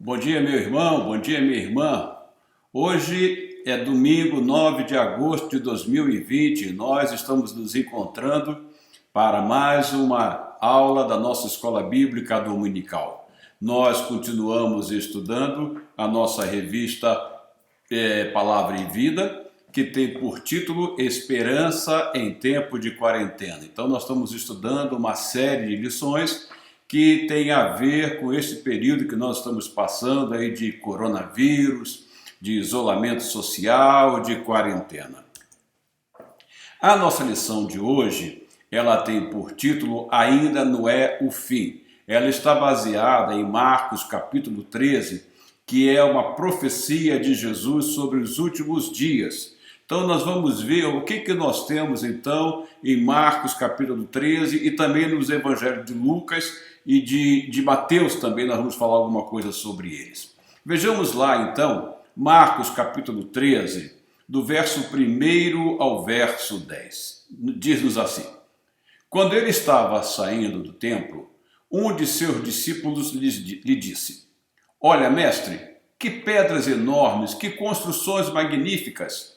Bom dia, meu irmão, bom dia, minha irmã. Hoje é domingo, 9 de agosto de 2020 e nós estamos nos encontrando para mais uma aula da nossa Escola Bíblica Dominical. Nós continuamos estudando a nossa revista Palavra e Vida, que tem por título Esperança em Tempo de Quarentena. Então nós estamos estudando uma série de lições que tem a ver com esse período que nós estamos passando aí de coronavírus, de isolamento social, de quarentena. A nossa lição de hoje, ela tem por título Ainda não é o fim. Ela está baseada em Marcos capítulo 13, que é uma profecia de Jesus sobre os últimos dias. Então nós vamos ver o que nós temos então em Marcos capítulo 13 e também nos evangelhos de Lucas e de Mateus também nós vamos falar alguma coisa sobre eles. Vejamos lá então, Marcos capítulo 13, do verso 1 ao verso 10. Diz-nos assim: Quando ele estava saindo do templo, um de seus discípulos lhe disse: Olha, mestre, que pedras enormes, que construções magníficas!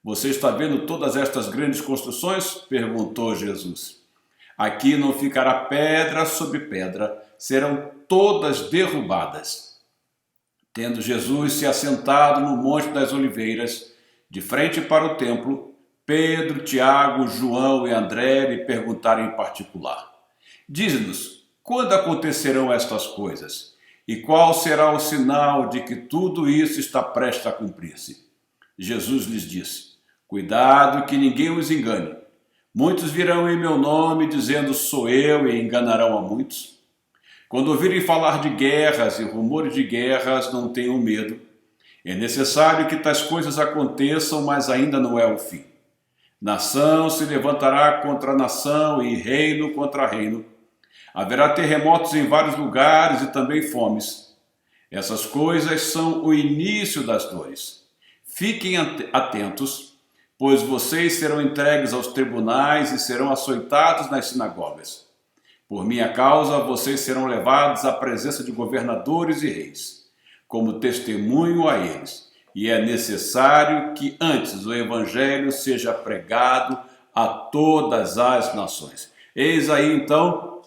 Você está vendo todas estas grandes construções? Perguntou Jesus. Aqui não ficará pedra sobre pedra, serão todas derrubadas. Tendo Jesus se assentado no Monte das Oliveiras, de frente para o templo, Pedro, Tiago, João e André lhe perguntaram em particular: Dize-nos, quando acontecerão estas coisas? E qual será o sinal de que tudo isso está prestes a cumprir-se? Jesus lhes disse: Cuidado que ninguém os engane. Muitos virão em meu nome, dizendo sou eu, e enganarão a muitos. Quando ouvirem falar de guerras e rumores de guerras, não tenham medo. É necessário que tais coisas aconteçam, mas ainda não é o fim. Nação se levantará contra nação e reino contra reino. Haverá terremotos em vários lugares e também fomes. Essas coisas são o início das dores. Fiquem atentos, pois vocês serão entregues aos tribunais e serão açoitados nas sinagogas. Por minha causa, vocês serão levados à presença de governadores e reis, como testemunho a eles. E é necessário que antes o evangelho seja pregado a todas as nações. Eis aí, então,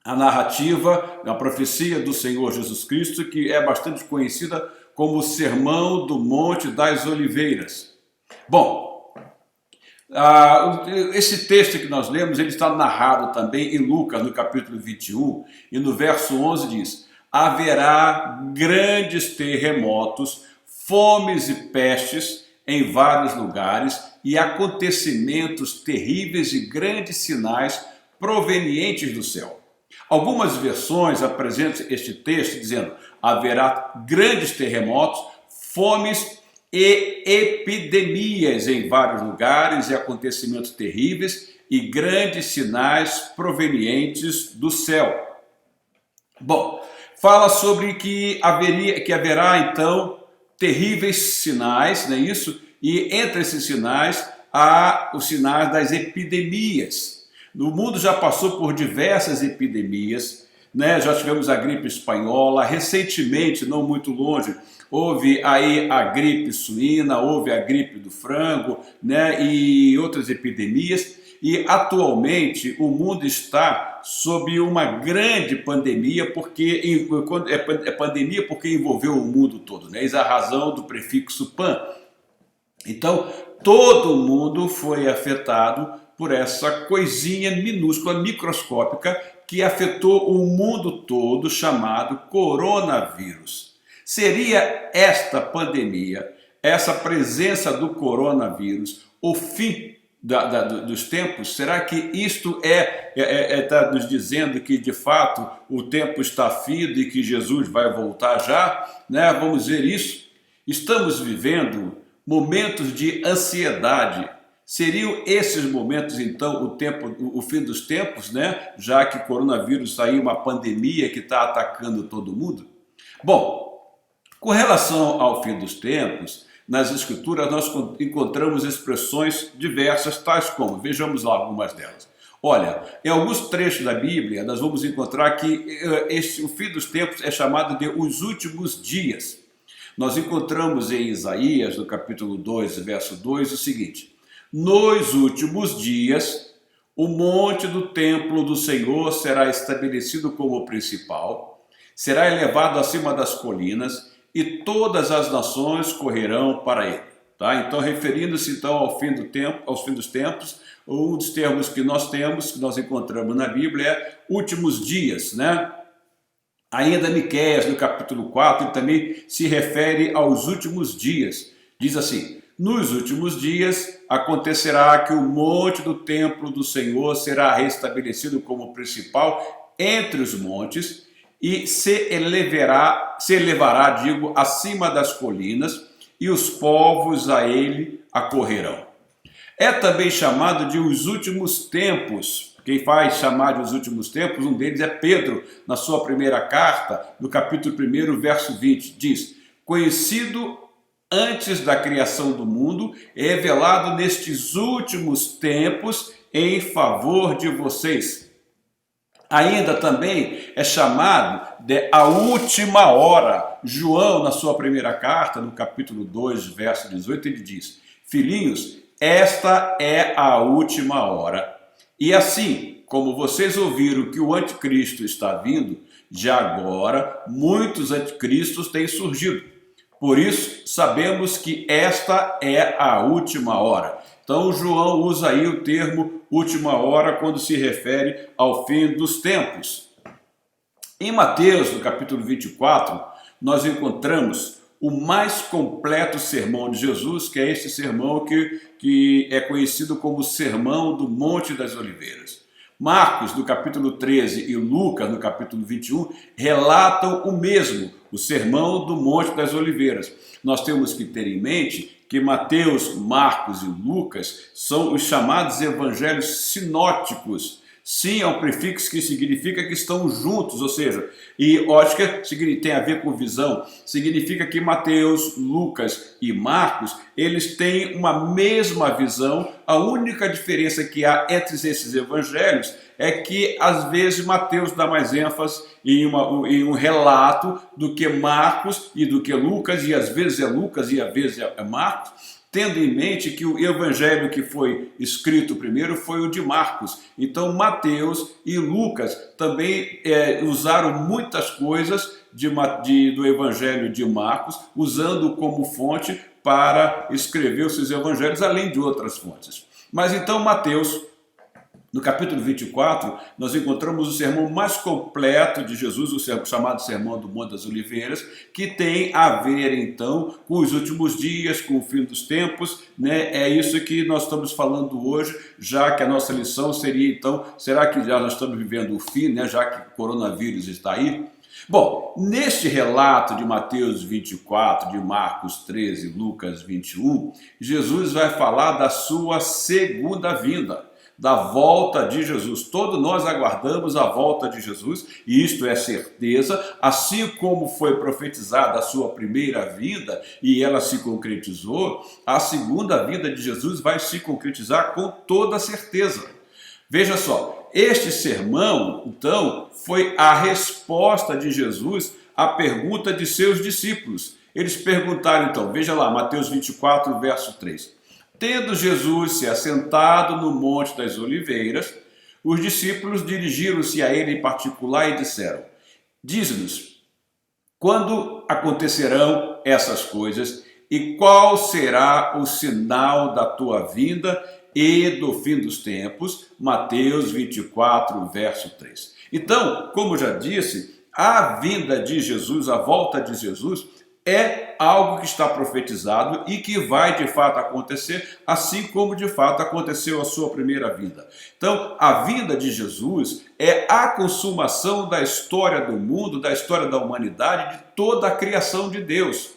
a narrativa, a profecia do Senhor Jesus Cristo, que é bastante conhecida como o Sermão do Monte das Oliveiras. Bom, esse texto que nós lemos, ele está narrado também em Lucas, no capítulo 21, e no verso 11 diz: haverá grandes terremotos, fomes e pestes em vários lugares e acontecimentos terríveis e grandes sinais provenientes do céu. Algumas versões apresentam este texto dizendo: haverá grandes terremotos, fomes e epidemias em vários lugares e acontecimentos terríveis e grandes sinais provenientes do céu. Bom, fala sobre que haverá então terríveis sinais, não é isso? E entre esses sinais há os sinais das epidemias. O mundo já passou por diversas epidemias, né? Já tivemos a gripe espanhola, recentemente, não muito longe, houve aí a gripe suína, houve a gripe do frango, né? E outras epidemias. E atualmente o mundo está sob uma grande pandemia, porque é pandemia porque envolveu o mundo todo, né? Eis a razão do prefixo pan. Então, todo mundo foi afetado por essa coisinha minúscula, microscópica, que afetou o mundo todo, chamado coronavírus. Seria esta pandemia, essa presença do coronavírus, o fim dos tempos? Será que isto está nos dizendo que de fato o tempo está fido e que Jesus vai voltar já? Né? Vamos ver isso. Estamos vivendo momentos de ansiedade. Seriam esses momentos, então, o fim dos tempos, né? Já que o coronavírus está aí, uma pandemia que está atacando todo mundo? Bom, com relação ao fim dos tempos, nas Escrituras nós encontramos expressões diversas, tais como, vejamos lá algumas delas. Olha, em alguns trechos da Bíblia, nós vamos encontrar que o fim dos tempos é chamado de os últimos dias. Nós encontramos em Isaías, no capítulo 2, verso 2, o seguinte: nos últimos dias, o monte do templo do Senhor será estabelecido como principal, será elevado acima das colinas, e todas as nações correrão para ele. Tá? Então, referindo-se então ao fim do tempo, aos fins dos tempos, um dos termos que nós temos, que nós encontramos na Bíblia, é últimos dias, né? Ainda Miqueias, no capítulo 4, ele também se refere aos últimos dias. Diz assim: nos últimos dias acontecerá que o monte do templo do Senhor será restabelecido como principal entre os montes e se elevará, acima das colinas, e os povos a ele acorrerão. É também chamado de os últimos tempos. Quem faz chamar de os últimos tempos, um deles é Pedro, na sua primeira carta, no capítulo 1, verso 20, diz: conhecido antes da criação do mundo, é revelado nestes últimos tempos em favor de vocês. Ainda também é chamado de a última hora. João, na sua primeira carta, no capítulo 2, verso 18, ele diz: filhinhos, esta é a última hora. E assim, como vocês ouviram que o anticristo está vindo, de agora muitos anticristos têm surgido. Por isso, sabemos que esta é a última hora. Então, João usa aí o termo última hora quando se refere ao fim dos tempos. Em Mateus, no capítulo 24, nós encontramos o mais completo sermão de Jesus, que é esse sermão que é conhecido como o Sermão do Monte das Oliveiras. Marcos, no capítulo 13, e Lucas, no capítulo 21, relatam o mesmo, o Sermão do Monte das Oliveiras. Nós temos que ter em mente que Mateus, Marcos e Lucas são os chamados evangelhos sinóticos. Sim, é um prefixo que significa que estão juntos, ou seja, e ótica tem a ver com visão, significa que Mateus, Lucas e Marcos, eles têm uma mesma visão. A única diferença que há entre esses evangelhos é que às vezes Mateus dá mais ênfase em um relato do que Marcos e do que Lucas, e às vezes é Lucas e às vezes é Marcos, tendo em mente que o evangelho que foi escrito primeiro foi o de Marcos. Então Mateus e Lucas também usaram muitas coisas do evangelho de Marcos, usando como fonte para escrever os seus evangelhos, além de outras fontes. Mas então Mateus, no capítulo 24, nós encontramos o sermão mais completo de Jesus, o chamado Sermão do Monte das Oliveiras, que tem a ver, então, com os últimos dias, com o fim dos tempos, né? É isso que nós estamos falando hoje, já que a nossa lição seria, então, será que já nós estamos vivendo o fim, né? Já que o coronavírus está aí? Bom, neste relato de Mateus 24, de Marcos 13, Lucas 21, Jesus vai falar da sua segunda vinda, da volta de Jesus. Todos nós aguardamos a volta de Jesus, e isto é certeza, assim como foi profetizada a sua primeira vinda e ela se concretizou, a segunda vinda de Jesus vai se concretizar com toda certeza. Veja só, este sermão, então, foi a resposta de Jesus à pergunta de seus discípulos. Eles perguntaram, então, veja lá, Mateus 24, verso 3. Tendo Jesus se assentado no Monte das Oliveiras, os discípulos dirigiram-se a ele em particular e disseram: diz-nos, quando acontecerão essas coisas e qual será o sinal da tua vinda e do fim dos tempos? Mateus 24, verso 3. Então, como já disse, a vinda de Jesus, a volta de Jesus, é algo que está profetizado e que vai de fato acontecer, assim como de fato aconteceu a sua primeira vinda. Então, a vinda de Jesus é a consumação da história do mundo, da história da humanidade, de toda a criação de Deus.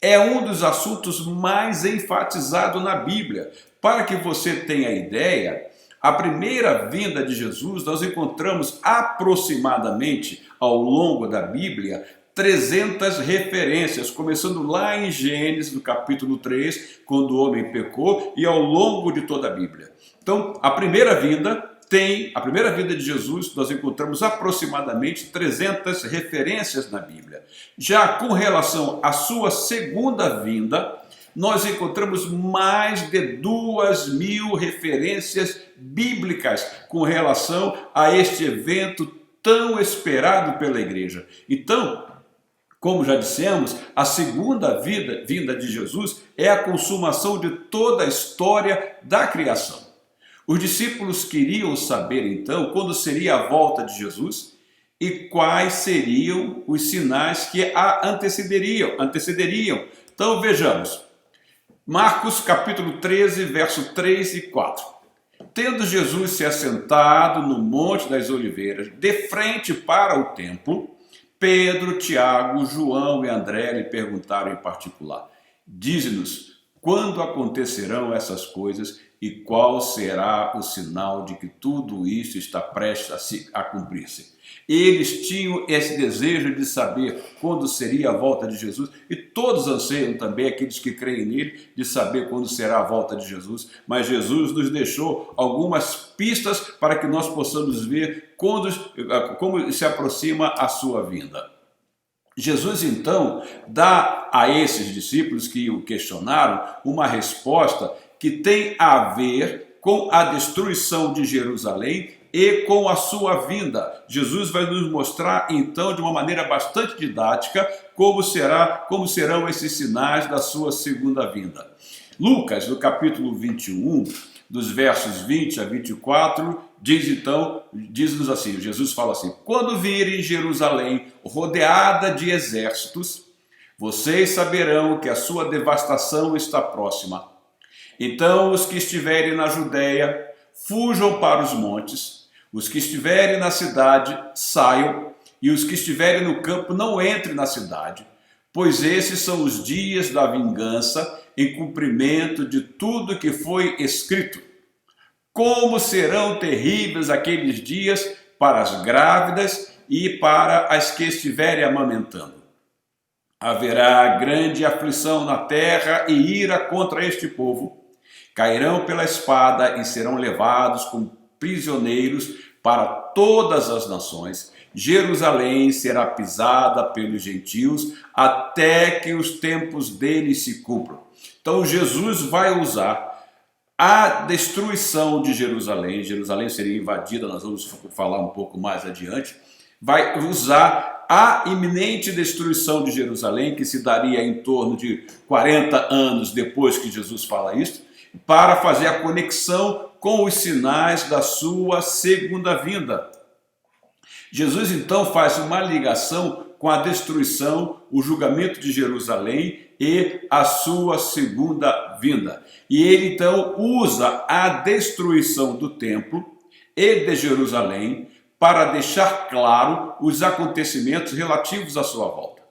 É um dos assuntos mais enfatizados na Bíblia. Para que você tenha ideia, a primeira vinda de Jesus nós encontramos aproximadamente ao longo da Bíblia 300 referências, começando lá em Gênesis, no capítulo 3, quando o homem pecou, e ao longo de toda a Bíblia. Então, a primeira vinda a primeira vinda de Jesus, nós encontramos aproximadamente 300 referências na Bíblia. Já com relação à sua segunda vinda, nós encontramos mais de 2.000 referências bíblicas com relação a este evento tão esperado pela igreja. Então, como já dissemos, a segunda vinda de Jesus é a consumação de toda a história da criação. Os discípulos queriam saber, então, quando seria a volta de Jesus e quais seriam os sinais que a antecederiam. Então, vejamos. Marcos capítulo 13, verso 3 e 4. Tendo Jesus se assentado no Monte das Oliveiras, de frente para o templo, Pedro, Tiago, João e André lhe perguntaram em particular: dize-nos, quando acontecerão essas coisas e qual será o sinal de que tudo isso está prestes a cumprir-se? Eles tinham esse desejo de saber quando seria a volta de Jesus, e todos anseiam também, aqueles que creem nele, de saber quando será a volta de Jesus. Mas Jesus nos deixou algumas pistas para que nós possamos ver como se aproxima a sua vinda. Jesus, então, dá a esses discípulos que o questionaram uma resposta que tem a ver com a destruição de Jerusalém e com a sua vinda. Jesus vai nos mostrar, então, de uma maneira bastante didática, como serão esses sinais da sua segunda vinda. Lucas, no capítulo 21, dos versos 20 a 24, diz-nos assim, Jesus fala assim: quando virem Jerusalém rodeada de exércitos, vocês saberão que a sua devastação está próxima. Então os que estiverem na Judéia fujam para os montes, os que estiverem na cidade saiam, e os que estiverem no campo não entrem na cidade, pois esses são os dias da vingança, em cumprimento de tudo que foi escrito. Como serão terríveis aqueles dias para as grávidas e para as que estiverem amamentando. Haverá grande aflição na terra e ira contra este povo. Cairão pela espada e serão levados como prisioneiros para todas as nações. Jerusalém será pisada pelos gentios até que os tempos deles se cumpram. Então Jesus vai usar a destruição de Jerusalém. Jerusalém seria invadida, nós vamos falar um pouco mais adiante. Vai usar a iminente destruição de Jerusalém, que se daria em torno de 40 anos depois que Jesus fala isso, para fazer a conexão com os sinais da sua segunda vinda. Jesus então faz uma ligação com a destruição, o julgamento de Jerusalém e a sua segunda vinda. E ele então usa a destruição do templo e de Jerusalém para deixar claro os acontecimentos relativos à sua volta.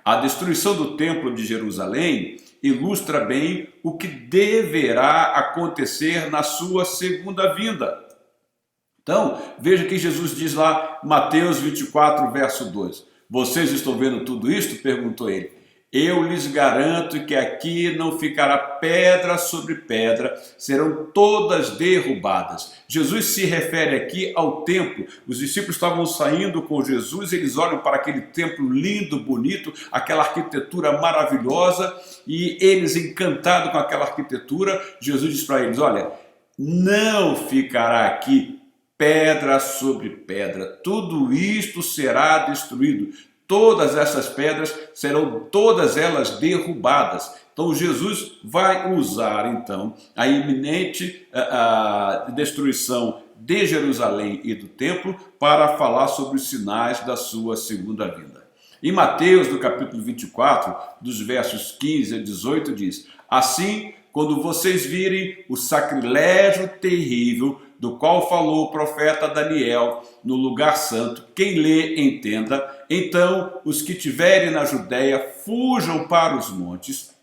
A destruição do templo de Jerusalém ilustra bem o que deverá acontecer na sua segunda vinda. Então, veja que Jesus diz lá, Mateus 24, verso 2. Vocês estão vendo tudo isto? Perguntou ele. Eu lhes garanto que aqui não ficará pedra sobre pedra, serão todas derrubadas. Jesus se refere aqui ao templo. Os discípulos estavam saindo com Jesus, eles olham para aquele templo lindo, bonito, aquela arquitetura maravilhosa, e eles, encantados com aquela arquitetura, Jesus diz para eles, olha, não ficará aqui pedra sobre pedra, tudo isto será destruído. Todas essas pedras serão todas elas derrubadas. Então Jesus vai usar então a iminente destruição de Jerusalém e do templo para falar sobre os sinais da sua segunda vinda. Em Mateus, no capítulo 24, dos versos 15 a 18, diz: assim, quando vocês virem o sacrilégio terrível do qual falou o profeta Daniel no lugar santo, quem lê entenda, então os que estiverem na Judéia fujam para os montes,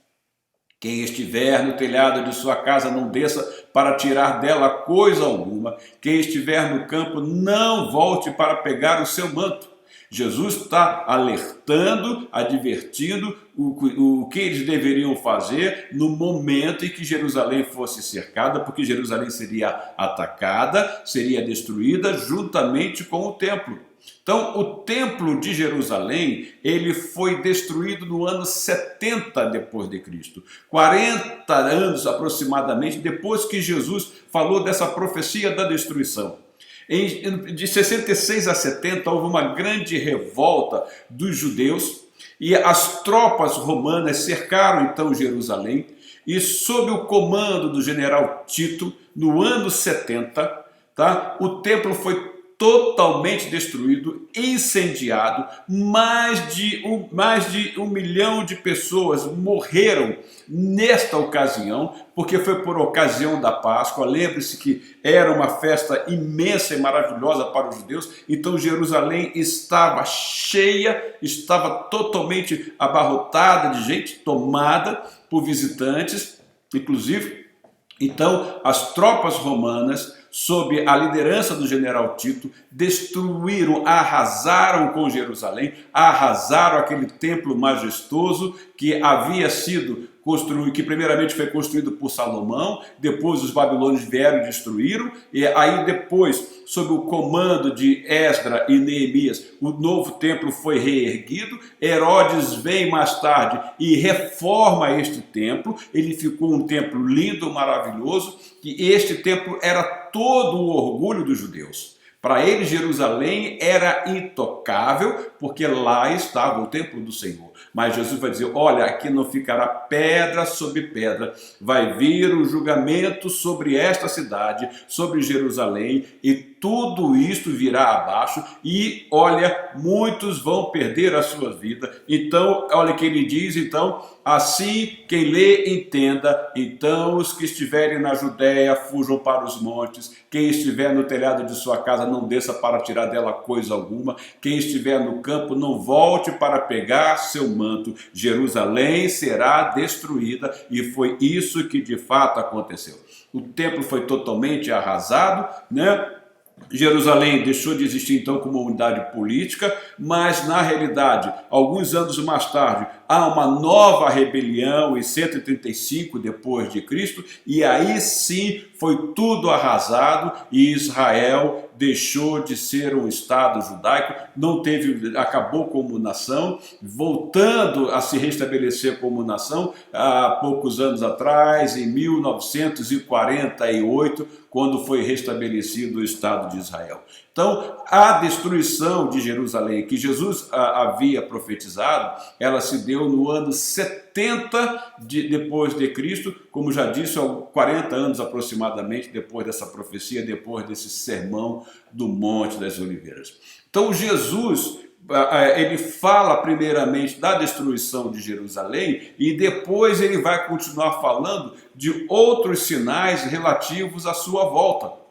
quem estiver no telhado de sua casa não desça para tirar dela coisa alguma, quem estiver no campo não volte para pegar o seu manto. Jesus está alertando, advertindo o que eles deveriam fazer no momento em que Jerusalém fosse cercada, porque Jerusalém seria atacada, seria destruída juntamente com o templo. Então, o templo de Jerusalém, ele foi destruído no ano 70 depois de Cristo. 40 anos aproximadamente depois que Jesus falou dessa profecia da destruição. De 66 a 70 houve uma grande revolta dos judeus e as tropas romanas cercaram então Jerusalém e sob o comando do general Tito, no ano 70, o templo foi totalmente destruído, incendiado, mais de 1 milhão de pessoas morreram nesta ocasião, porque foi por ocasião da Páscoa. Lembre-se que era uma festa imensa e maravilhosa para os judeus, então Jerusalém estava cheia, estava totalmente abarrotada de gente, tomada por visitantes, inclusive. Então, as tropas romanas, sob a liderança do general Tito, destruíram, arrasaram com Jerusalém, arrasaram aquele templo majestoso que havia sido construído, que primeiramente foi construído por Salomão, depois os babilônios vieram e destruíram, e aí depois, sob o comando de Esdra e Neemias, o novo templo foi reerguido. Herodes vem mais tarde e reforma este templo, ele ficou um templo lindo, maravilhoso, e este templo era todo o orgulho dos judeus. Para eles, Jerusalém era intocável, porque lá estava o templo do Senhor. Mas Jesus vai dizer, olha, aqui não ficará pedra sobre pedra, vai vir o julgamento sobre esta cidade, sobre Jerusalém, e tudo isto virá abaixo, e olha, muitos vão perder a sua vida. Então, olha o que ele diz, então, assim quem lê entenda, então os que estiverem na Judéia fujam para os montes, quem estiver no telhado de sua casa não desça para tirar dela coisa alguma, quem estiver no campo não volte para pegar seu manto, Jerusalém será destruída, e foi isso que de fato aconteceu. O templo foi totalmente arrasado, né? Jerusalém deixou de existir então como unidade política, mas na realidade, alguns anos mais tarde, há uma nova rebelião em 135 depois de Cristo, e aí sim foi tudo arrasado e Israel deixou de ser um estado judaico, acabou como nação, voltando a se restabelecer como nação há poucos anos atrás, em 1948, quando foi restabelecido o Estado de Israel. Então, a destruição de Jerusalém, que Jesus havia profetizado, ela se deu no ano 70 depois de Cristo, como já disse, 40 anos aproximadamente depois dessa profecia, depois desse sermão do Monte das Oliveiras. Então, Jesus, ele fala primeiramente da destruição de Jerusalém e depois ele vai continuar falando de outros sinais relativos à sua volta.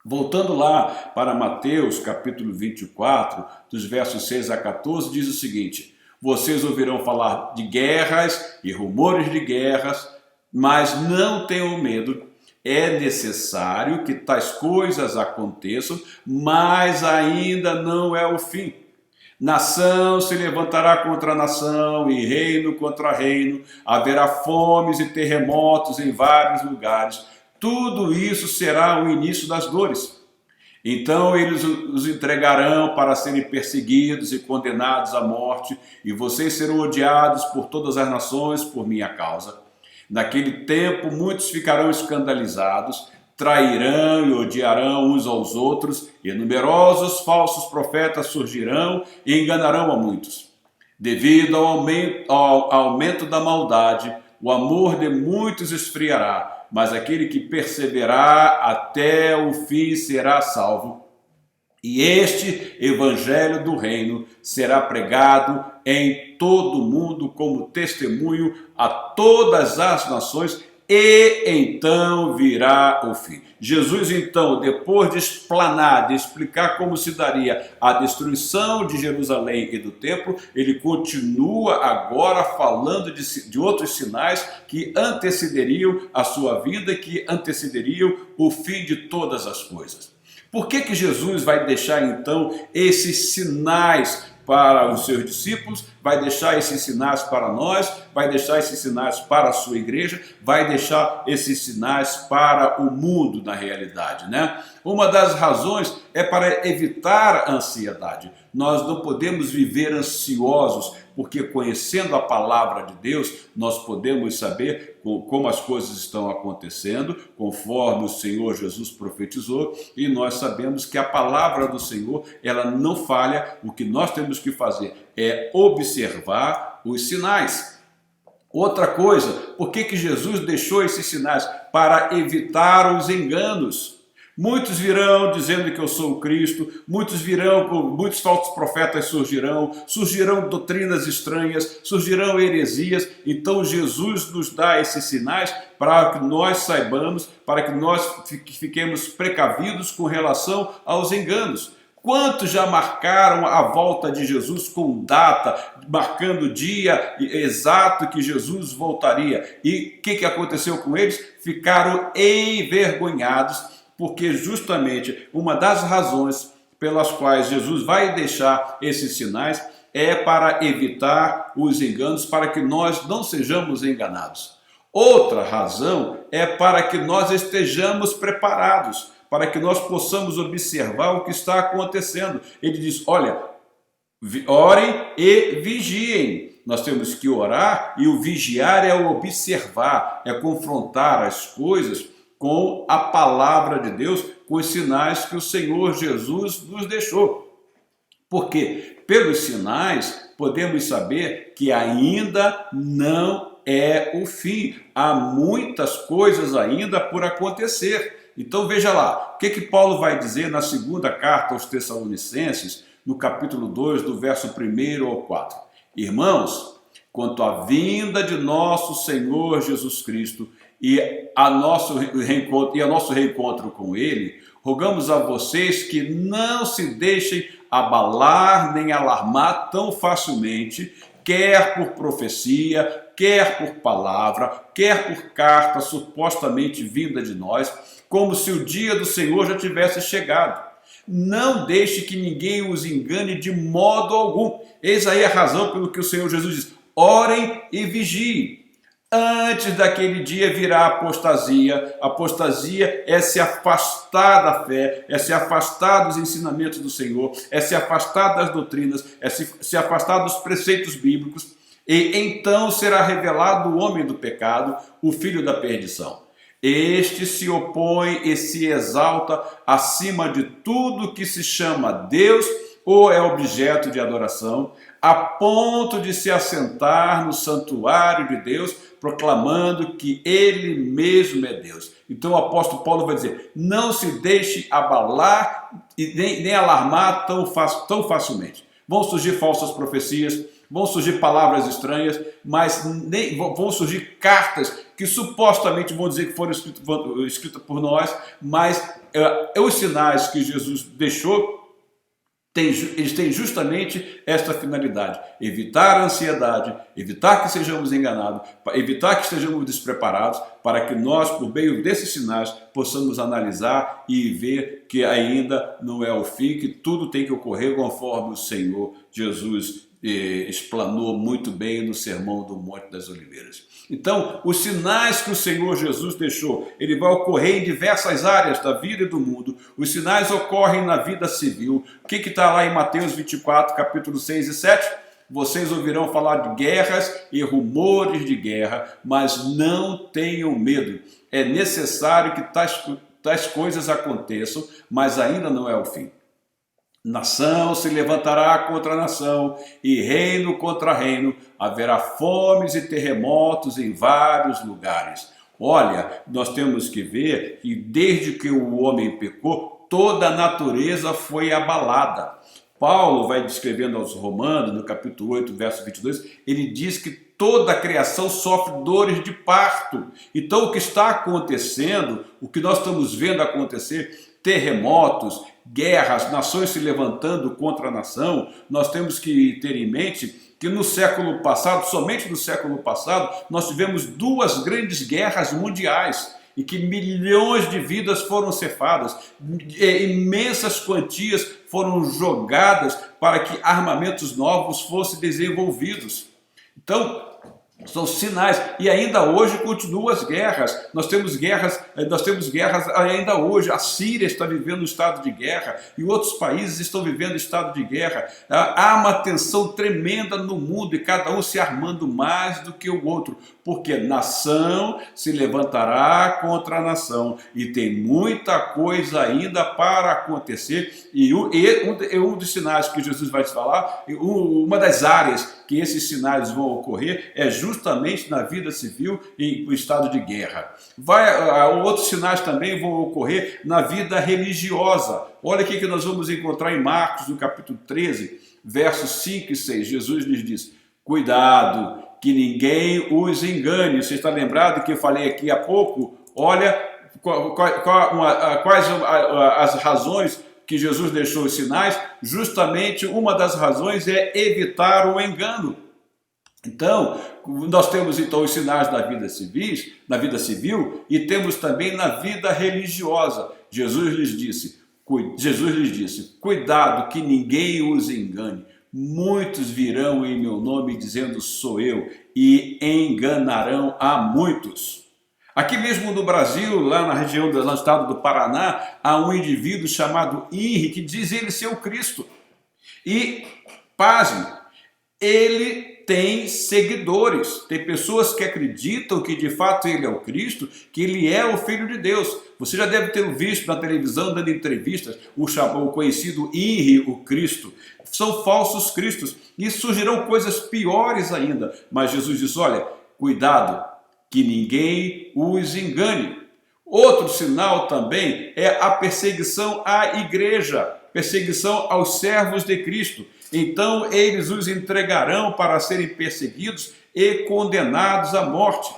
Voltando lá para Mateus capítulo 24, dos versos 6 a 14, diz o seguinte: vocês ouvirão falar de guerras e rumores de guerras, mas não tenham medo. É necessário que tais coisas aconteçam, mas ainda não é o fim. Nação se levantará contra nação e reino contra reino, haverá fomes e terremotos em vários lugares. Tudo isso será o início das dores. Então eles os entregarão para serem perseguidos e condenados à morte, e vocês serão odiados por todas as nações por minha causa. Naquele tempo muitos ficarão escandalizados, trairão e odiarão uns aos outros, e numerosos falsos profetas surgirão e enganarão a muitos. Devido ao aumento da maldade, o amor de muitos esfriará, mas aquele que perseverar até o fim será salvo. E este evangelho do reino será pregado em todo o mundo como testemunho a todas as nações, e então virá o fim. Jesus, então, depois de explanar, de explicar como se daria a destruição de Jerusalém e do templo, ele continua agora falando de outros sinais que antecederiam a sua vida, que antecederiam o fim de todas as coisas. Por que Jesus vai deixar então esses sinais para os seus discípulos, vai deixar esses sinais para nós, vai deixar esses sinais para a sua igreja, vai deixar esses sinais para o mundo na realidade, né? Uma das razões é para evitar a ansiedade. Nós não podemos viver ansiosos, porque conhecendo a palavra de Deus, nós podemos saber como as coisas estão acontecendo, conforme o Senhor Jesus profetizou, e nós sabemos que a palavra do Senhor, ela não falha. O que nós temos que fazer é observar os sinais. Outra coisa, por que Jesus deixou esses sinais? Para evitar os enganos. Muitos virão dizendo que eu sou o Cristo, muitos falsos profetas surgirão doutrinas estranhas, surgirão heresias. Então Jesus nos dá esses sinais para que nós saibamos, para que nós fiquemos precavidos com relação aos enganos. Quantos já marcaram a volta de Jesus com data, marcando o dia exato que Jesus voltaria? E o que aconteceu com eles? Ficaram envergonhados, porque justamente uma das razões pelas quais Jesus vai deixar esses sinais é para evitar os enganos, para que nós não sejamos enganados. Outra razão é para que nós estejamos preparados, para que nós possamos observar o que está acontecendo. Ele diz, olha, orem e vigiem. Nós temos que orar, e o vigiar é o observar, é confrontar as coisas com a palavra de Deus, com os sinais que o Senhor Jesus nos deixou. Porque pelos sinais podemos saber que ainda não é o fim. Há muitas coisas ainda por acontecer. Então veja lá, o que Paulo vai dizer na segunda carta aos Tessalonicenses, no capítulo 2, do verso 1 ao 4. Irmãos, quanto à vinda de nosso Senhor Jesus Cristo e a nosso reencontro com Ele, rogamos a vocês que não se deixem abalar nem alarmar tão facilmente, quer por profecia, quer por palavra, quer por carta supostamente vinda de nós, como se o dia do Senhor já tivesse chegado. Não deixe que ninguém os engane de modo algum. Eis aí a razão pelo que o Senhor Jesus diz: orem e vigiem. Antes daquele dia virá a apostasia. Apostasia é se afastar da fé, é se afastar dos ensinamentos do Senhor, é se afastar das doutrinas, é se afastar dos preceitos bíblicos. E então será revelado o homem do pecado, o filho da perdição. Este se opõe e se exalta acima de tudo que se chama Deus ou é objeto de adoração, a ponto de se assentar no santuário de Deus, proclamando que Ele mesmo é Deus. Então o apóstolo Paulo vai dizer, não se deixe abalar e nem alarmar tão facilmente. Vão surgir falsas profecias, vão surgir palavras estranhas, mas vão surgir cartas que supostamente vão dizer que foram escritas por nós, mas os sinais que Jesus deixou, eles têm justamente esta finalidade: evitar a ansiedade, evitar que sejamos enganados, evitar que estejamos despreparados, para que nós, por meio desses sinais, possamos analisar e ver que ainda não é o fim, que tudo tem que ocorrer conforme o Senhor Jesus explanou muito bem no Sermão do Monte das Oliveiras. Então, os sinais que o Senhor Jesus deixou, ele vai ocorrer em diversas áreas da vida e do mundo. Os sinais ocorrem na vida civil. O que está lá em Mateus 24, capítulo 6 e 7? Vocês ouvirão falar de guerras e rumores de guerra, mas não tenham medo. É necessário que tais coisas aconteçam, mas ainda não é o fim. Nação se levantará contra nação e reino contra reino. Haverá fomes e terremotos em vários lugares. Olha, nós temos que ver que desde que o homem pecou, toda a natureza foi abalada. Paulo vai descrevendo aos Romanos, no capítulo 8, verso 22, ele diz que toda a criação sofre dores de parto. Então o que está acontecendo, o que nós estamos vendo acontecer, terremotos, guerras, nações se levantando contra a nação, nós temos que ter em mente que no século passado, somente no século passado, nós tivemos duas grandes guerras mundiais. em que milhões de vidas foram cefadas, imensas quantias foram jogadas para que armamentos novos fossem desenvolvidos. Então, são sinais, e ainda hoje continuam as guerras. Nós temos guerras ainda hoje. A Síria está vivendo um estado de guerra e outros países estão vivendo estado de guerra. Há uma tensão tremenda no mundo e cada um se armando mais do que o outro, porque nação se levantará contra a nação e tem muita coisa ainda para acontecer. E um dos sinais que Jesus vai te falar, uma das áreas que esses sinais vão ocorrer é justamente na vida civil e no estado de guerra. Outros sinais também vão ocorrer na vida religiosa. Olha o que nós vamos encontrar em Marcos, no capítulo 13, versos 5 e 6. Jesus lhes diz: cuidado, que ninguém os engane. Você está lembrado que eu falei aqui há pouco? Olha quais as razões que Jesus deixou os sinais. Justamente uma das razões é evitar o engano. Então, nós temos os sinais na vida civil e temos também na vida religiosa. Jesus lhes disse, cuidado que ninguém os engane. Muitos virão em meu nome dizendo sou eu e enganarão a muitos. Aqui mesmo no Brasil, lá na região do estado do Paraná, há um indivíduo chamado Henri que diz ele ser o Cristo. E, pasme, ele tem seguidores, tem pessoas que acreditam que de fato ele é o Cristo, que ele é o Filho de Deus. Você já deve ter visto na televisão, dando entrevistas, o conhecido Henri, o Cristo. São falsos cristos e surgirão coisas piores ainda. Mas Jesus diz, olha, cuidado, que ninguém os engane. Outro sinal também é a perseguição à igreja, perseguição aos servos de Cristo. Então eles os entregarão para serem perseguidos e condenados à morte.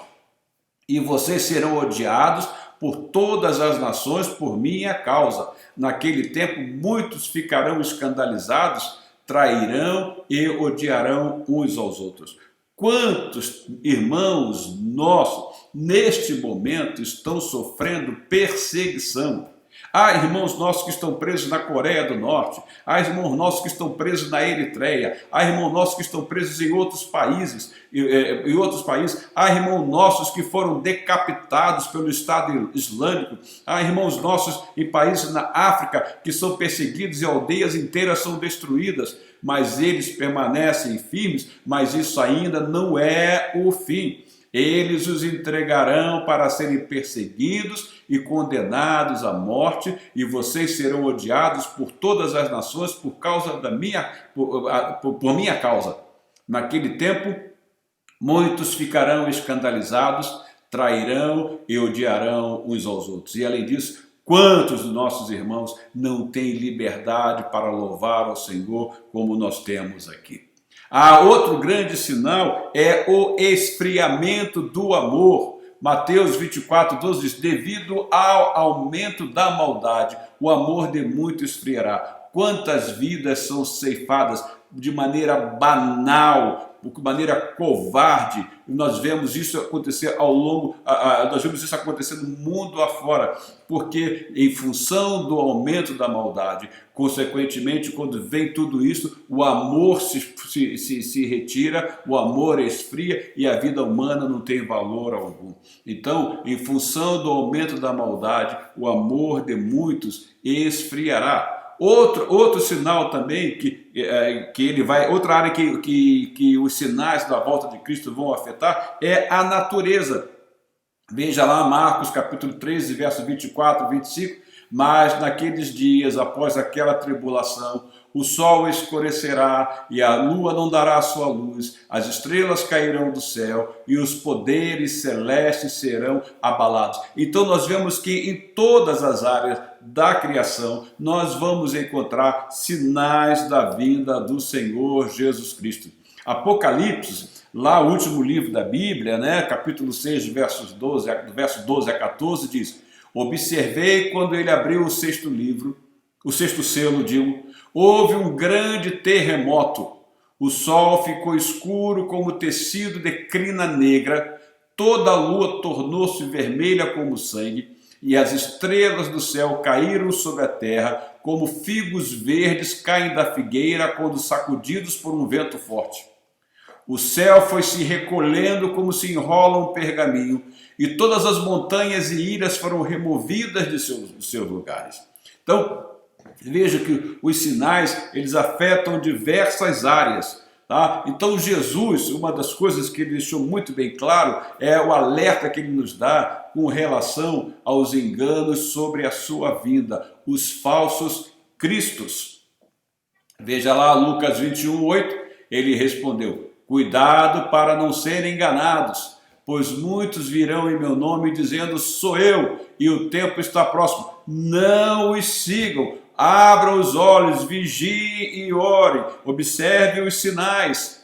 E vocês serão odiados por todas as nações por minha causa. Naquele tempo muitos ficarão escandalizados, trairão e odiarão uns aos outros. Quantos irmãos nossos neste momento estão sofrendo perseguição? Há irmãos nossos que estão presos na Coreia do Norte, há irmãos nossos que estão presos na Eritreia, há irmãos nossos que estão presos em outros países, há irmãos nossos que foram decapitados pelo Estado Islâmico, há irmãos nossos em países na África que são perseguidos e aldeias inteiras são destruídas, mas eles permanecem firmes, mas isso ainda não é o fim. Eles os entregarão para serem perseguidos e condenados à morte, e vocês serão odiados por todas as nações por causa por minha causa. Naquele tempo, muitos ficarão escandalizados, trairão e odiarão uns aos outros. E além disso, quantos dos nossos irmãos não têm liberdade para louvar ao Senhor como nós temos aqui? Outro grande sinal é o esfriamento do amor. Mateus 24:12 diz, devido ao aumento da maldade, o amor de muito esfriará. Quantas vidas são ceifadas de maneira banal, de maneira covarde. Nós vemos isso acontecer nós vemos isso acontecer no mundo afora, porque em função do aumento da maldade, consequentemente, quando vem tudo isso, o amor se retira, o amor esfria e a vida humana não tem valor algum. Então, em função do aumento da maldade, o amor de muitos esfriará. Outro sinal também outra área que os sinais da volta de Cristo vão afetar é a natureza. Veja lá Marcos capítulo 13, verso 24 e 25, mas naqueles dias, após aquela tribulação, o sol escurecerá e a lua não dará a sua luz, as estrelas cairão do céu e os poderes celestes serão abalados. Então nós vemos que em todas as áreas da criação nós vamos encontrar sinais da vinda do Senhor Jesus Cristo. Apocalipse, lá o último livro da Bíblia, capítulo 6, do verso 12 a 14, diz: observei quando ele abriu o sexto selo, houve um grande terremoto. O sol ficou escuro como tecido de crina negra, toda a lua tornou-se vermelha como sangue, e as estrelas do céu caíram sobre a terra, como figos verdes caem da figueira quando sacudidos por um vento forte. O céu foi se recolhendo como se enrola um pergaminho, e todas as montanhas e ilhas foram removidas de seus lugares. Então, veja que os sinais, eles afetam diversas áreas. Tá? Então Jesus, uma das coisas que ele deixou muito bem claro é o alerta que ele nos dá com relação aos enganos sobre a sua vinda, os falsos cristos. Veja lá Lucas 21:8, ele respondeu: cuidado para não serem enganados, pois muitos virão em meu nome dizendo sou eu, e o tempo está próximo. Não os sigam. Abram os olhos, vigiem e orem, observem os sinais.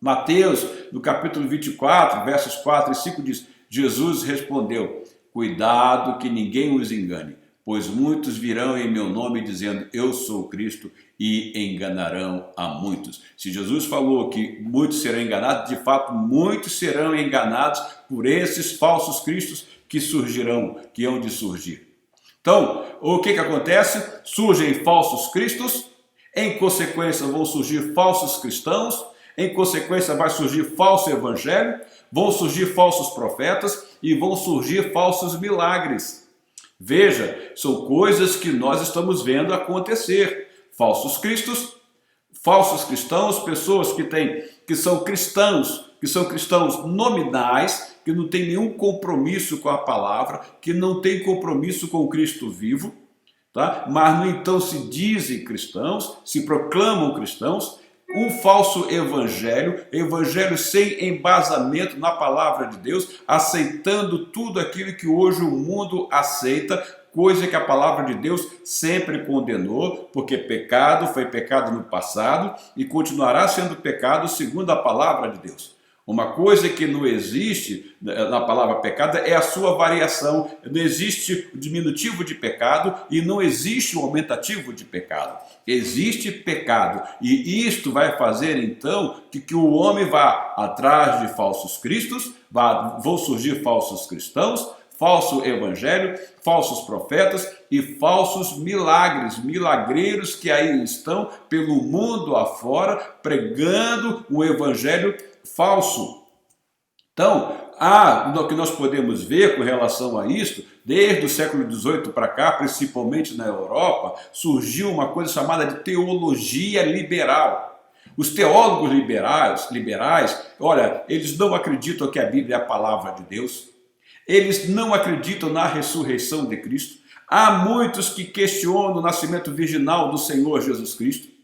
Mateus, no capítulo 24, versos 4 e 5 diz: Jesus respondeu: cuidado que ninguém os engane, pois muitos virão em meu nome dizendo eu sou o Cristo e enganarão a muitos. Se Jesus falou que muitos serão enganados, de fato muitos serão enganados por esses falsos cristos que surgirão, que hão de surgir. Então, o que acontece? Surgem falsos cristos, em consequência vão surgir falsos cristãos, em consequência vai surgir falso evangelho, vão surgir falsos profetas e vão surgir falsos milagres. Veja, são coisas que nós estamos vendo acontecer. Falsos cristos, falsos cristãos, pessoas que são cristãos nominais, que não tem nenhum compromisso com a palavra, que não tem compromisso com o Cristo vivo, tá? Mas, no entanto, se dizem cristãos, se proclamam cristãos, um falso evangelho sem embasamento na palavra de Deus, aceitando tudo aquilo que hoje o mundo aceita, coisa que a palavra de Deus sempre condenou, porque pecado foi pecado no passado e continuará sendo pecado segundo a palavra de Deus. Uma coisa que não existe na palavra pecado é a sua variação. Não existe o diminutivo de pecado e não existe o aumentativo de pecado. Existe pecado. E isto vai fazer, então, que o homem vá atrás de falsos cristos, vão surgir falsos cristãos, falso evangelho, falsos profetas e falsos milagres, milagreiros que aí estão pelo mundo afora pregando o evangelho falso. Então, o que nós podemos ver com relação a isto, desde o século XVIII para cá, principalmente na Europa, surgiu uma coisa chamada de teologia liberal. Os teólogos liberais, olha, eles não acreditam que a Bíblia é a palavra de Deus, eles não acreditam na ressurreição de Cristo. Há muitos que questionam o nascimento virginal do Senhor Jesus Cristo.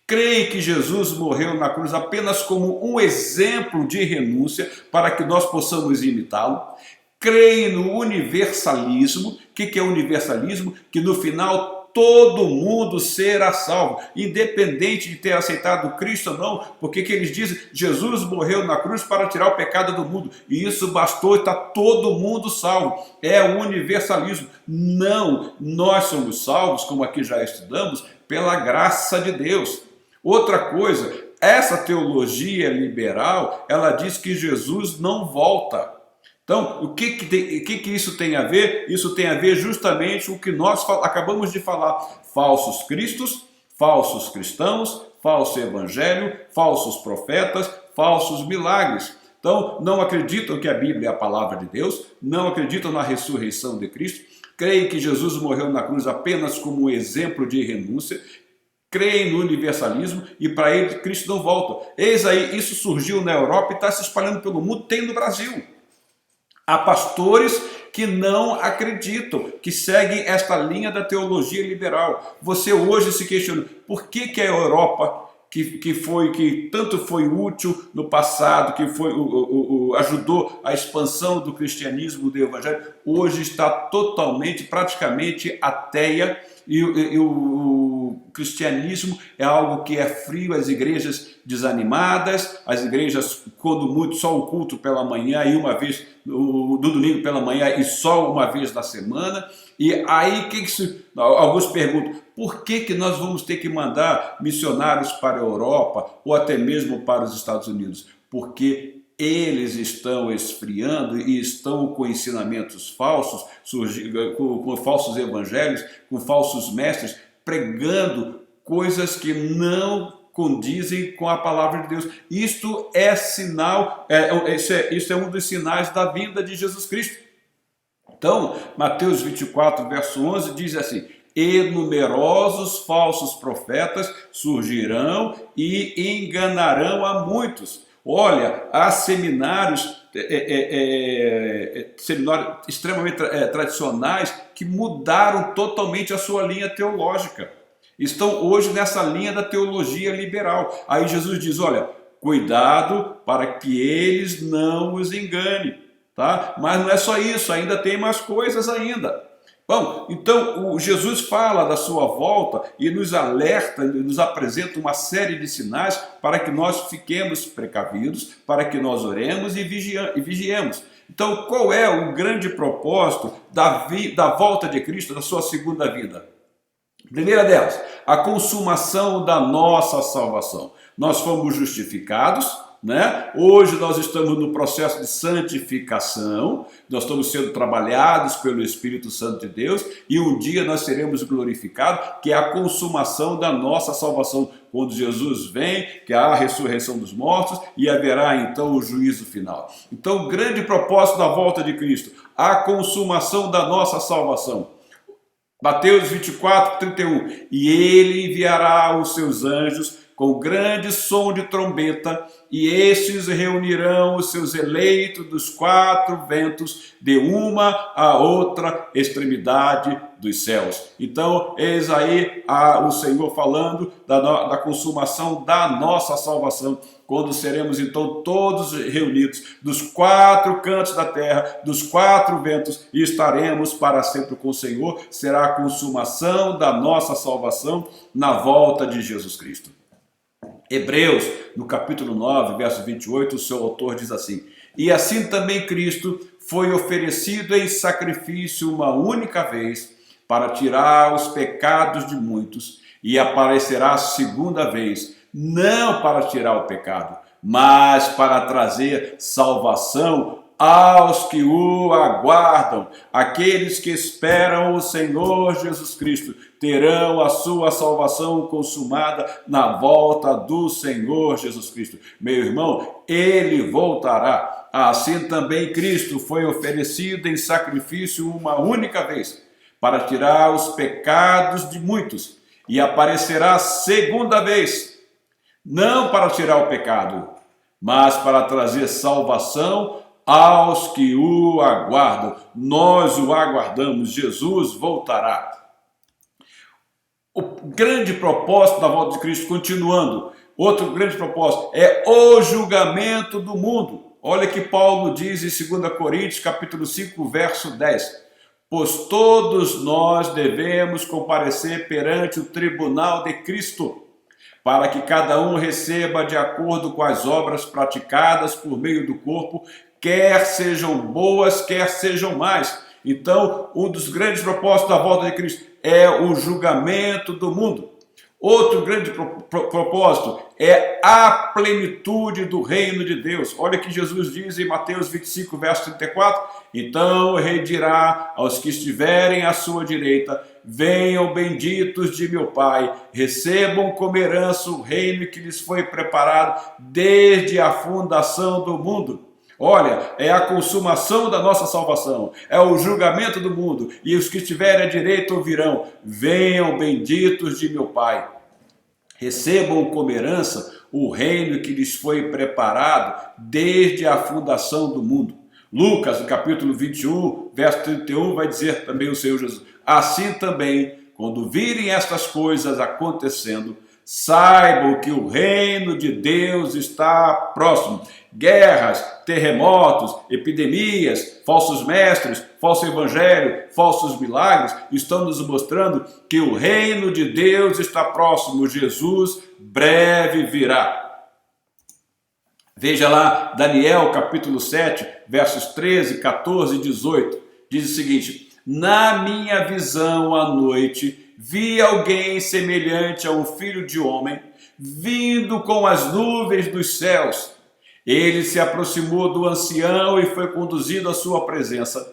Creem que Jesus morreu na cruz apenas como um exemplo de renúncia para que nós possamos imitá-lo. Creem no universalismo. O que é universalismo? Que no final todo mundo será salvo, independente de ter aceitado Cristo ou não, porque que eles dizem? Jesus morreu na cruz para tirar o pecado do mundo, e isso bastou e está todo mundo salvo. É o universalismo. Não, nós somos salvos, como aqui já estudamos, pela graça de Deus. Outra coisa, essa teologia liberal, ela diz que Jesus não volta. Então, o que isso tem a ver? Isso tem a ver justamente com o que nós acabamos de falar. Falsos cristos, falsos cristãos, falso evangelho, falsos profetas, falsos milagres. Então, não acreditam que a Bíblia é a palavra de Deus, não acreditam na ressurreição de Cristo, creem que Jesus morreu na cruz apenas como um exemplo de renúncia, creem no universalismo e para ele Cristo não volta. Eis aí, isso surgiu na Europa e está se espalhando pelo mundo, tem no Brasil. Há pastores que não acreditam, que seguem esta linha da teologia liberal. Você hoje se questiona, por que a Europa, que tanto foi útil no passado, que ajudou a expansão do cristianismo, do evangelho, hoje está totalmente, praticamente ateia, e o cristianismo é algo que é frio, as igrejas desanimadas, as igrejas, quando muito, só o culto pela manhã e uma vez do domingo pela manhã e só uma vez na semana. E aí alguns perguntam, por que nós vamos ter que mandar missionários para a Europa ou até mesmo para os Estados Unidos? porque eles estão esfriando e estão com ensinamentos falsos, com falsos evangelhos, com falsos mestres, pregando coisas que não condizem com a palavra de Deus. Isto é sinal, isso é um dos sinais da vinda de Jesus Cristo. Então, Mateus 24, verso 11 diz assim: e numerosos falsos profetas surgirão e enganarão a muitos. Olha, há seminários extremamente tradicionais que mudaram totalmente a sua linha teológica. Estão hoje nessa linha da teologia liberal. Aí Jesus diz, olha, cuidado para que eles não os enganem. Tá? Mas não é só isso, ainda tem mais coisas ainda. Bom, então Jesus fala da sua volta e nos alerta, nos apresenta uma série de sinais para que nós fiquemos precavidos, para que nós oremos e vigiemos. Então, qual é o grande propósito da volta de Cristo, da sua segunda vinda? Primeira delas, a consumação da nossa salvação. Nós fomos justificados, né? Hoje nós estamos no processo de santificação, nós estamos sendo trabalhados pelo Espírito Santo de Deus e um dia nós seremos glorificados, que é a consumação da nossa salvação, quando Jesus vem, que há a ressurreição dos mortos e haverá então o juízo final. Então o grande propósito da volta de Cristo, a consumação da nossa salvação. Mateus 24, 31, e ele enviará os seus anjos com grande som de trombeta, e estes reunirão os seus eleitos dos quatro ventos, de uma a outra extremidade dos céus. Então, eis aí o Senhor falando da consumação da nossa salvação, quando seremos então todos reunidos dos quatro cantos da terra, dos quatro ventos, e estaremos para sempre com o Senhor. Será a consumação da nossa salvação na volta de Jesus Cristo. Hebreus, no capítulo 9, verso 28, o seu autor diz assim: e assim também Cristo foi oferecido em sacrifício uma única vez para tirar os pecados de muitos, e aparecerá segunda vez, não para tirar o pecado, mas para trazer salvação aos que o aguardam. Aqueles que esperam o Senhor Jesus Cristo terão a sua salvação consumada na volta do Senhor Jesus Cristo. Meu irmão, ele voltará. Assim também Cristo foi oferecido em sacrifício uma única vez para tirar os pecados de muitos, e aparecerá segunda vez, não para tirar o pecado, mas para trazer salvação aos que o aguardam. Nós o aguardamos, Jesus voltará. O grande propósito da volta de Cristo, continuando, outro grande propósito é o julgamento do mundo. Olha que Paulo diz em 2 Coríntios, capítulo 5, verso 10. Pois todos nós devemos comparecer perante o tribunal de Cristo, para que cada um receba de acordo com as obras praticadas por meio do corpo, quer sejam boas, quer sejam más. Então, um dos grandes propósitos da volta de Cristo é o julgamento do mundo. Outro grande propósito é a plenitude do reino de Deus. Olha que Jesus diz em Mateus 25, verso 34. Então o rei dirá aos que estiverem à sua direita: venham benditos de meu Pai, recebam como herança o reino que lhes foi preparado desde a fundação do mundo. Olha, é a consumação da nossa salvação, é o julgamento do mundo, e os que estiverem à direita ouvirão: venham benditos de meu Pai, recebam como herança o reino que lhes foi preparado desde a fundação do mundo. Lucas, no capítulo 21, verso 31, vai dizer também o Senhor Jesus: assim também, quando virem estas coisas acontecendo, saibam que o reino de Deus está próximo. Guerras, terremotos, epidemias, falsos mestres, falso evangelho, falsos milagres estão nos mostrando que o reino de Deus está próximo. Jesus breve virá. Veja lá Daniel capítulo 7, versos 13, 14 e 18. Diz o seguinte: na minha visão à noite, vi alguém semelhante a um filho de homem, vindo com as nuvens dos céus. Ele se aproximou do ancião e foi conduzido à sua presença.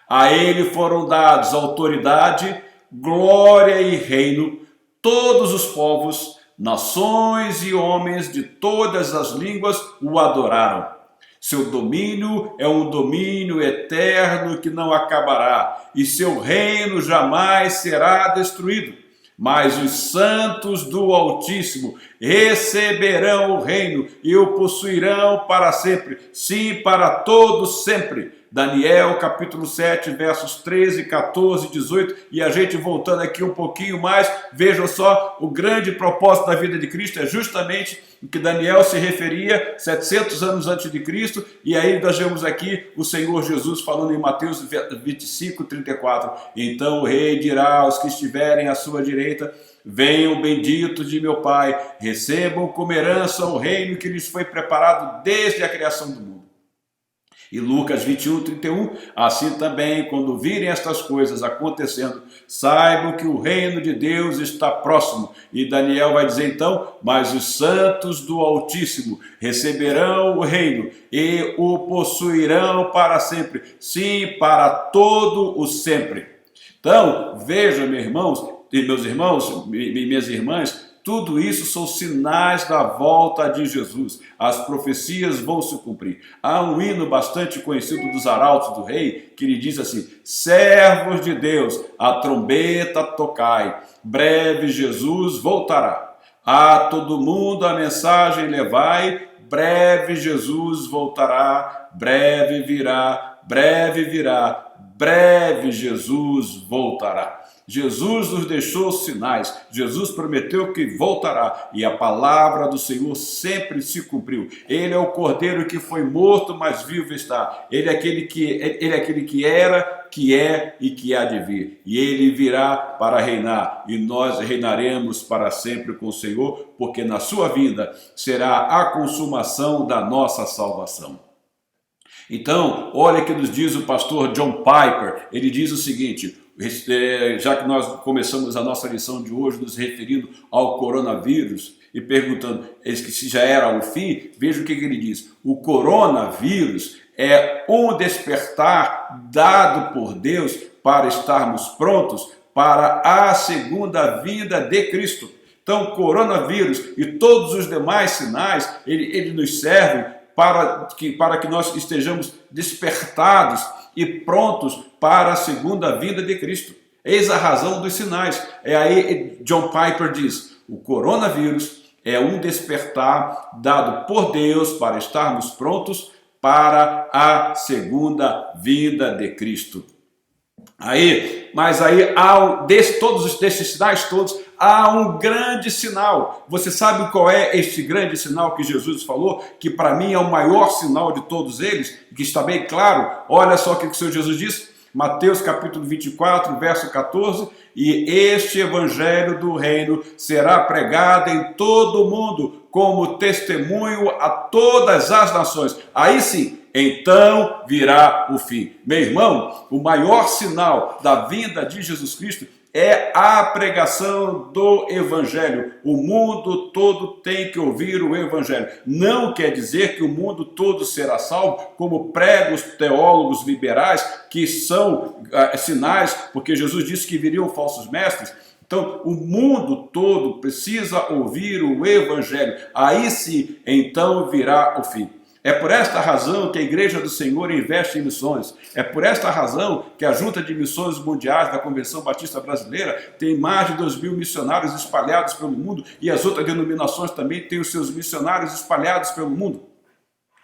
A ele foram dados autoridade, glória e reino. Todos os povos, nações e homens de todas as línguas o adoraram. Seu domínio é um domínio eterno que não acabará, e seu reino jamais será destruído. Mas os santos do Altíssimo receberão o reino e o possuirão para sempre, sim, para todos sempre. Daniel capítulo 7, versos 13, 14, 18, e a gente voltando aqui um pouquinho mais, vejam só, o grande propósito da vida de Cristo é justamente o que Daniel se referia 700 anos antes de Cristo, e aí nós vemos aqui o Senhor Jesus falando em Mateus 25, 34, então o rei dirá aos que estiverem à sua direita, venham benditos de meu Pai, recebam como herança o reino que lhes foi preparado desde a criação do mundo. E Lucas 21, 31, assim também, quando virem estas coisas acontecendo, saibam que o reino de Deus está próximo. E Daniel vai dizer então, mas os santos do Altíssimo receberão o reino e o possuirão para sempre, sim, para todo o sempre. Então, vejam, meus irmãos e minhas irmãs, tudo isso são sinais da volta de Jesus. As profecias vão se cumprir. Há um hino bastante conhecido dos arautos do rei, que lhe diz assim, servos de Deus, a trombeta tocai, breve Jesus voltará. A todo mundo a mensagem levai, breve Jesus voltará, breve virá, breve Jesus voltará. Jesus nos deixou sinais, Jesus prometeu que voltará e a palavra do Senhor sempre se cumpriu. Ele é o Cordeiro que foi morto, mas vivo está. Ele é aquele que era, que é e que há de vir. E ele virá para reinar e nós reinaremos para sempre com o Senhor, porque na sua vinda será a consumação da nossa salvação. Então, olha que nos diz o pastor John Piper, ele diz o seguinte, já que nós começamos a nossa lição de hoje nos referindo ao coronavírus e perguntando se já era o fim, veja o que ele diz. O coronavírus é um despertar dado por Deus para estarmos prontos para a segunda vinda de Cristo. Então, coronavírus e todos os demais sinais, ele nos servem para que nós estejamos despertados e prontos para a segunda vinda de Cristo. Eis a razão dos sinais. Aí John Piper diz, o coronavírus é um despertar dado por Deus para estarmos prontos para a segunda vinda de Cristo. Mas aí todos esses sinais todos, há um grande sinal. Você sabe qual é este grande sinal que Jesus falou? Que para mim é o maior sinal de todos eles, que está bem claro. Olha só o que o Senhor Jesus disse, Mateus capítulo 24, verso 14, e este evangelho do reino será pregado em todo o mundo, como testemunho a todas as nações. Aí sim, então virá o fim. Meu irmão, o maior sinal da vinda de Jesus Cristo é a pregação do Evangelho. O mundo todo tem que ouvir o Evangelho. Não quer dizer que o mundo todo será salvo, como pregam os teólogos liberais, que são sinais, porque Jesus disse que viriam falsos mestres. Então, o mundo todo precisa ouvir o Evangelho. Aí sim, então virá o fim. É por esta razão que a Igreja do Senhor investe em missões. É por esta razão que a Junta de Missões Mundiais da Convenção Batista Brasileira tem mais de 2.000 missionários espalhados pelo mundo e as outras denominações também têm os seus missionários espalhados pelo mundo.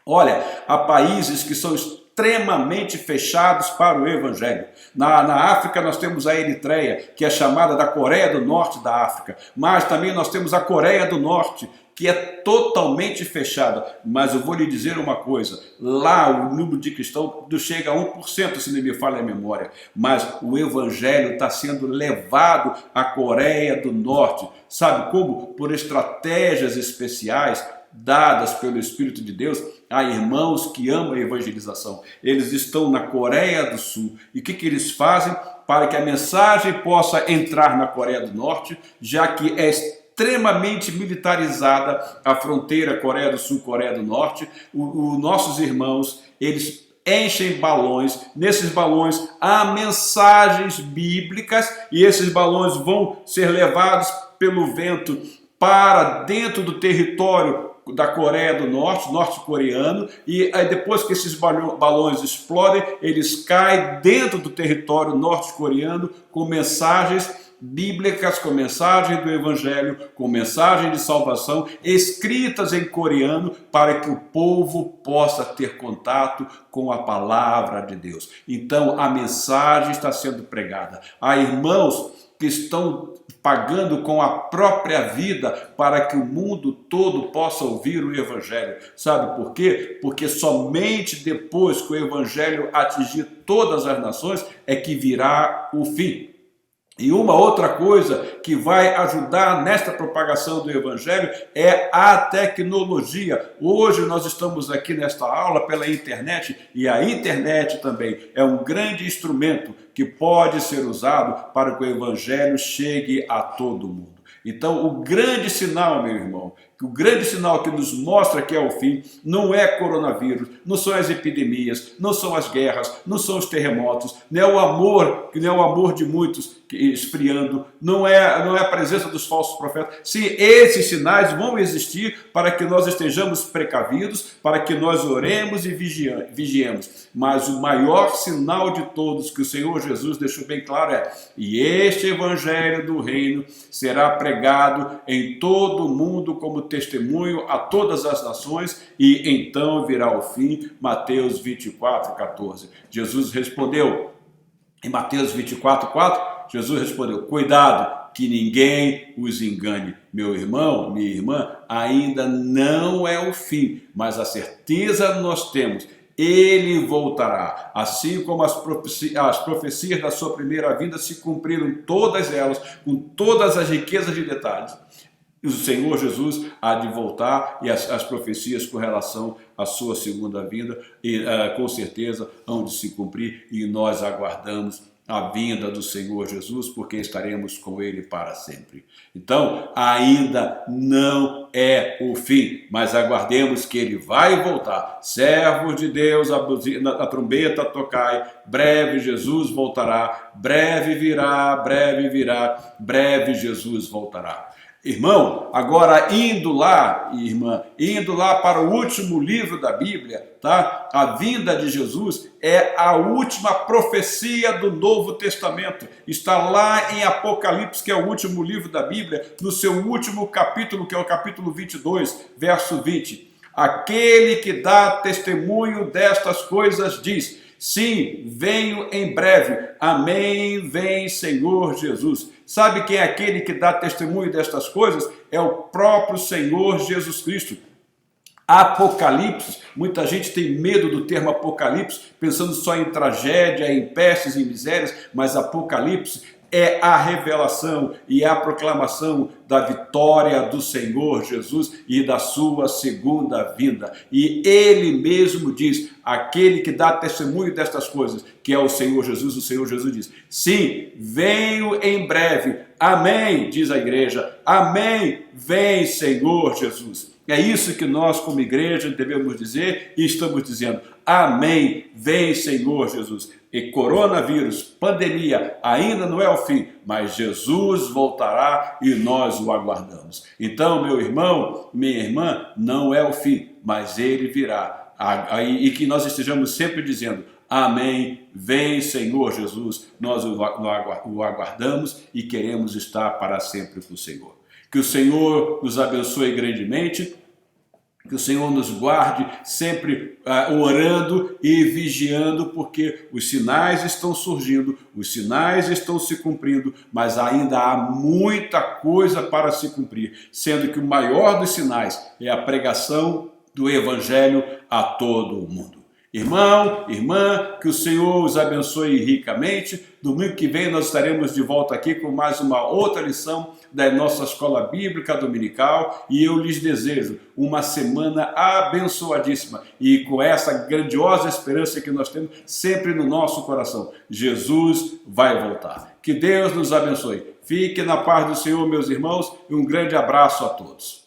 Olha, há países que são extremamente fechados para o Evangelho. Na África nós temos a Eritreia, que é chamada da Coreia do Norte da África, mas também nós temos a Coreia do Norte, que é totalmente fechada. Mas eu vou lhe dizer uma coisa, lá o número de cristãos não chega a 1%, se não me falha a memória, mas o Evangelho está sendo levado à Coreia do Norte. Sabe como? Por estratégias especiais dadas pelo Espírito de Deus a irmãos que amam a evangelização. Eles estão na Coreia do Sul. E o que eles fazem para que a mensagem possa entrar na Coreia do Norte, já que é extremamente extremamente militarizada a fronteira Coreia do Sul, Coreia do Norte. Nossos irmãos, eles enchem balões, nesses balões há mensagens bíblicas e esses balões vão ser levados pelo vento para dentro do território da Coreia do Norte, norte-coreano, e aí depois que esses balões explodem, eles caem dentro do território norte-coreano com mensagens bíblicas, com mensagem do Evangelho, com mensagem de salvação, escritas em coreano, para que o povo possa ter contato com a palavra de Deus. Então, a mensagem está sendo pregada. Há irmãos que estão pagando com a própria vida para que o mundo todo possa ouvir o Evangelho. Sabe por quê? Porque somente depois que o Evangelho atingir todas as nações é que virá o fim. E uma outra coisa que vai ajudar nesta propagação do Evangelho é a tecnologia. Hoje nós estamos aqui nesta aula pela internet e a internet também é um grande instrumento que pode ser usado para que o Evangelho chegue a todo mundo. Então, o grande sinal, meu irmão, o grande sinal que nos mostra que é o fim, não é coronavírus, não são as epidemias, não são as guerras, não são os terremotos, não é o amor, que não é o amor de muitos esfriando, não é a presença dos falsos profetas. Sim, esses sinais vão existir para que nós estejamos precavidos, para que nós oremos e vigiemos. Mas o maior sinal de todos que o Senhor Jesus deixou bem claro é: e este evangelho do reino será pregado em todo o mundo como testemunho a todas as nações, e então virá o fim. Mateus 24:14. Jesus respondeu em Mateus 24:4, Jesus respondeu: cuidado que ninguém os engane. Meu irmão, minha irmã, ainda não é o fim, mas a certeza nós temos: ele voltará. Assim como as profecias da sua primeira vinda se cumpriram, todas elas, com todas as riquezas de detalhes, o Senhor Jesus há de voltar, e as profecias com relação à sua segunda vinda, com certeza hão de se cumprir, e nós aguardamos a vinda do Senhor Jesus, porque estaremos com Ele para sempre. Então, ainda não é o fim, mas aguardemos que Ele vai voltar. Servos de Deus, a trombeta tocai, breve Jesus voltará, breve virá, breve Jesus voltará. Irmão, agora indo lá, irmã, indo lá para o último livro da Bíblia, tá? A vinda de Jesus é a última profecia do Novo Testamento. Está lá em Apocalipse, que é o último livro da Bíblia, no seu último capítulo, que é o capítulo 22, verso 20. Aquele que dá testemunho destas coisas diz: sim, venho em breve. Amém, vem Senhor Jesus. Sabe quem é aquele que dá testemunho destas coisas? É o próprio Senhor Jesus Cristo. Apocalipse, muita gente tem medo do termo Apocalipse, pensando só em tragédia, em pestes, em misérias, mas Apocalipse é a revelação e a proclamação da vitória do Senhor Jesus e da sua segunda vinda. E ele mesmo diz: aquele que dá testemunho destas coisas, que é o Senhor Jesus, o Senhor Jesus diz: sim, venho em breve. Amém, diz a igreja. Amém, vem Senhor Jesus. É isso que nós como igreja devemos dizer e estamos dizendo. Amém, vem Senhor Jesus. E coronavírus, pandemia, ainda não é o fim, mas Jesus voltará e nós o aguardamos. Então, meu irmão, minha irmã, não é o fim, mas ele virá. E que nós estejamos sempre dizendo: amém, vem Senhor Jesus, nós o aguardamos e queremos estar para sempre com o Senhor. Que o Senhor nos abençoe grandemente, que o Senhor nos guarde sempre orando e vigiando, porque os sinais estão surgindo, os sinais estão se cumprindo, mas ainda há muita coisa para se cumprir, sendo que o maior dos sinais é a pregação do Evangelho a todo o mundo. Irmão, irmã, que o Senhor os abençoe ricamente. Domingo que vem nós estaremos de volta aqui com mais uma outra lição da nossa escola bíblica dominical e eu lhes desejo uma semana abençoadíssima e com essa grandiosa esperança que nós temos sempre no nosso coração. Jesus vai voltar. Que Deus nos abençoe. Fique na paz do Senhor, meus irmãos, e um grande abraço a todos.